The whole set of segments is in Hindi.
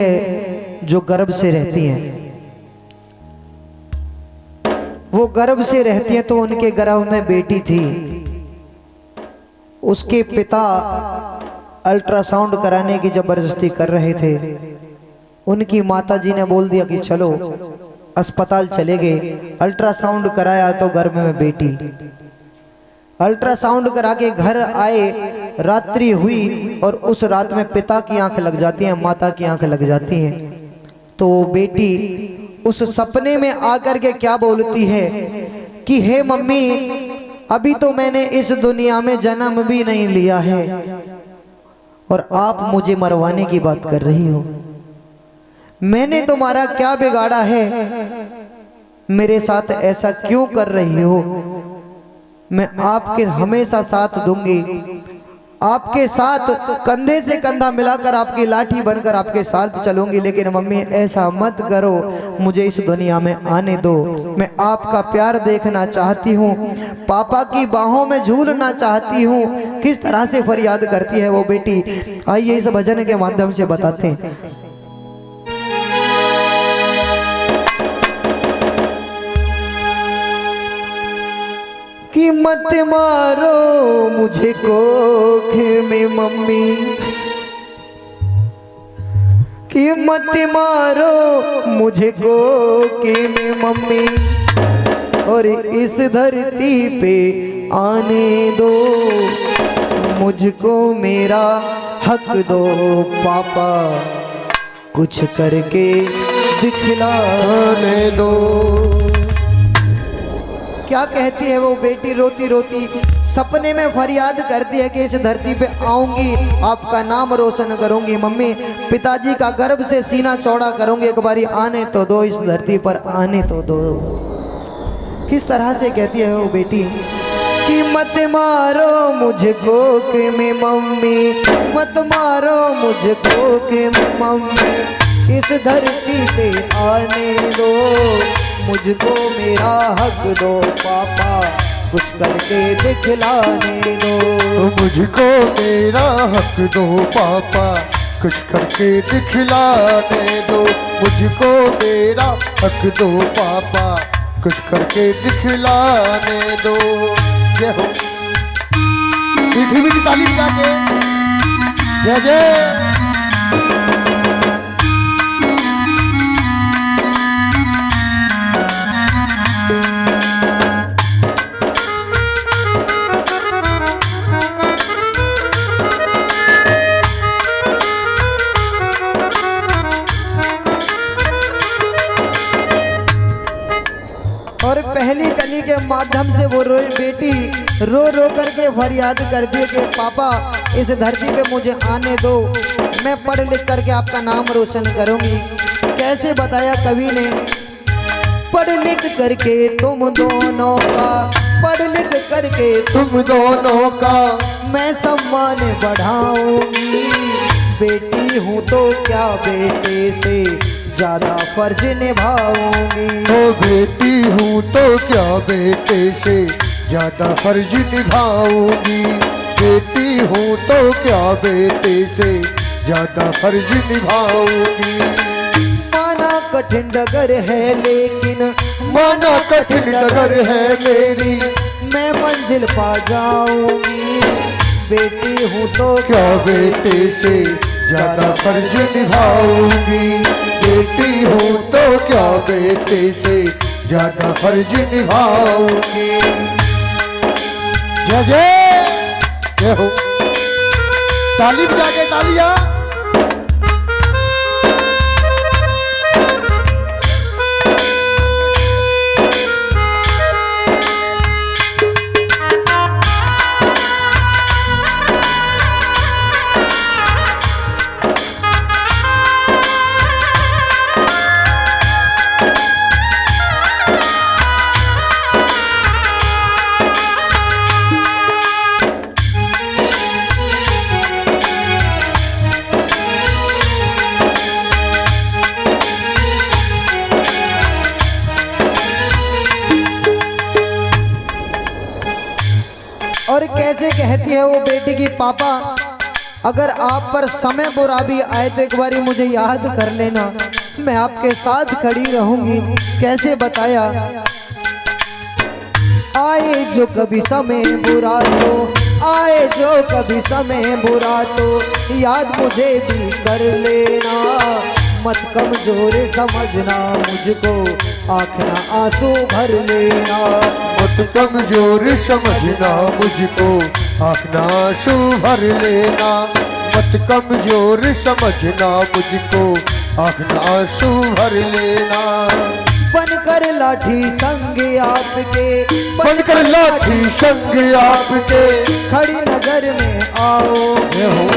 जो गर्भ से रहती हैं, वो गर्भ से रहती हैं, तो उनके गर्भ में बेटी थी। उसके पिता अल्ट्रासाउंड कराने की जबरदस्ती कर रहे थे। उनकी माताजी ने बोल दिया कि चलो अस्पताल चले गए। अल्ट्रासाउंड कराया तो गर्भ में बेटी। अल्ट्रासाउंड करा के घर आए, रात्रि हुई और उस रात में पिता की आंख लग जाती है, माता की आंख लग जाती है। तो बेटी उस सपने में आकर के क्या बोलती है कि हे मम्मी, अभी तो मैंने इस दुनिया में जन्म भी नहीं लिया है और आप मुझे मरवाने की बात कर रही हो। मैंने तुम्हारा क्या बिगाड़ा है, मेरे साथ ऐसा क्यों कर रही हो। मैं आपके हमेशा साथ दूंगी, आपके साथ कंधे से कंधा मिलाकर आपकी लाठी बनकर आपके साथ चलूंगी। लेकिन मम्मी ऐसा मत करो, मुझे इस दुनिया में आने दो। मैं आपका प्यार देखना चाहती हूँ, पापा की बाहों में झूलना चाहती हूँ। किस तरह से फरियाद करती है वो बेटी, आइए इस भजन के माध्यम से बताते हैं। कि मत मारो मुझे कोख में मम्मी, कि मत मारो मुझे कोख में मम्मी, और इस धरती पे आने दो। मुझको मेरा हक दो पापा, कुछ करके दिखलाने दो। क्या कहती है वो बेटी रोती रोती, सपने में फरियाद करती है कि इस धरती पे आऊंगी, आपका नाम रोशन करूंगी मम्मी, पिताजी का गर्भ से सीना चौड़ा करूंगी, एक बारी आने तो दो, इस धरती पर आने तो दो। किस तरह से कहती है वो बेटी कि मत मारो मुझे कोख में मम्मी, मत मारो मुझे कोख में मम्मी, इस धरती पे आने दो। मुझको मेरा हक दो पापा, कुछ करके दिखलाने दो। मुझको मेरा हक दो पापा, कुछ करके दिखलाने दो। मुझको मेरा हक दो पापा, कुछ करके दिखलाने दो। जय हो, मीठी मीठी ताली बजा के जय जय। और पहली कली के माध्यम से वो बेटी रो रो करके फरियाद करती है कि पापा इस धरती पे मुझे आने दो, मैं पढ़ लिख करके आपका नाम रोशन करूंगी। कैसे बताया कवि ने, पढ़ लिख करके तुम दोनों का, पढ़ लिख करके तुम दोनों का मैं सम्मान बढ़ाऊंगी। बेटी हूँ तो क्या बेटे से ज्यादा फर्ज निभाऊंगी। ओ बेटी हूँ तो क्या बेटे से ज्यादा फर्ज निभाऊंगी। बेटी हूँ तो क्या बेटे से ज्यादा फर्ज निभाऊंगी। माना कठिन डगर है लेकिन, माना कठिन डगर है मेरी, मैं मंजिल पा जाऊंगी। बेटी हूँ तो क्या बेटे से ज्यादा फर्ज निभाऊंगी। बेटी हूँ तो क्या बेटे से ज्यादा फर्ज निभाऊंगी। जय जय जय हो, ताली बजा के तालियां। और कैसे कहती है वो बेटी की पापा अगर आप पर समय बुरा भी आए तो एक बारी मुझे याद कर लेना, मैं आपके साथ खड़ी रहूंगी। कैसे बताया, आए जो कभी समय बुरा तो, आए जो कभी समय बुरा तो याद मुझे भी कर लेना। मत कमजोर समझना मुझको, आँखना आंसू भर लेना। मत कमजोर समझना मुझको, आँखना आंसू भर लेना। मत कमजोर समझना मुझको, आँखना आंसू भर लेना। बनकर लाठी संग आपके, बनकर लाठी संग आपके, खड़ी नजर में आओगे हो।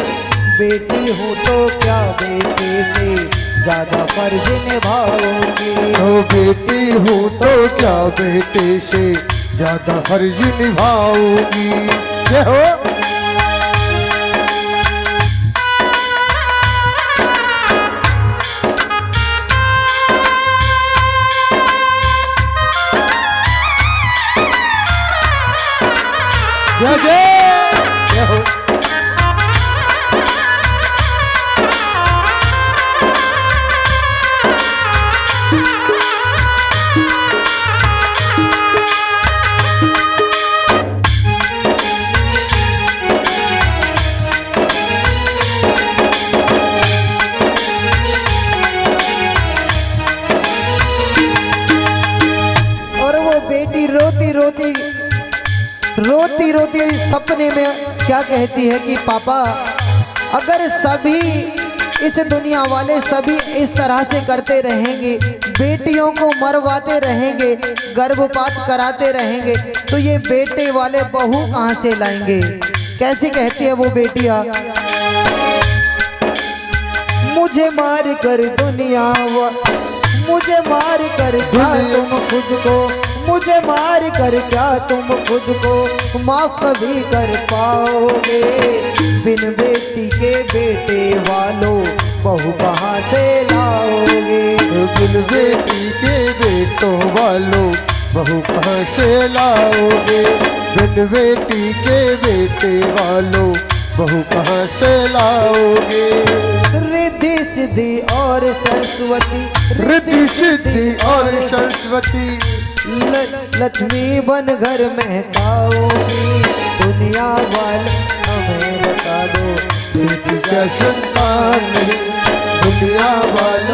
बेटी हूँ तो क्या बेटे से ज्यादा फर्ज निभाओगी। हो बेटी हूँ तो क्या बेटे से ज्यादा फर्ज निभाऊंगी। ये हो जय जय हो। और वो बेटी रोती रोती रोती रोती सपने में क्या कहती है कि पापा, अगर सभी इस दुनिया वाले सभी इस तरह से करते रहेंगे, बेटियों को मरवाते रहेंगे, गर्भपात कराते रहेंगे, तो ये बेटे वाले बहू कहाँ से लाएंगे। कैसे कहती है वो बेटियां, मुझे मार कर दुनिया मुझे मार कर क्या तुम खुद को, मुझे मार कर क्या तुम खुद को माफ कभी कर पाओगे। बिन बेटी के बेटे वालों बहू कहाँ से लाओगे। बिन बेटी के बेटों वालों बहू कहाँ से लाओगे। बिन बेटी के बेटे वालों बहू कहाँ से लाओगे। रिद्धि सिद्धि और सरस्वती, रिद्धि सिद्धि और सरस्वती, लक्ष्मी बन घर में खाओगी। दुनिया वाले हमें बता दो, बेटी क्या संतान नहीं। दुनिया वालों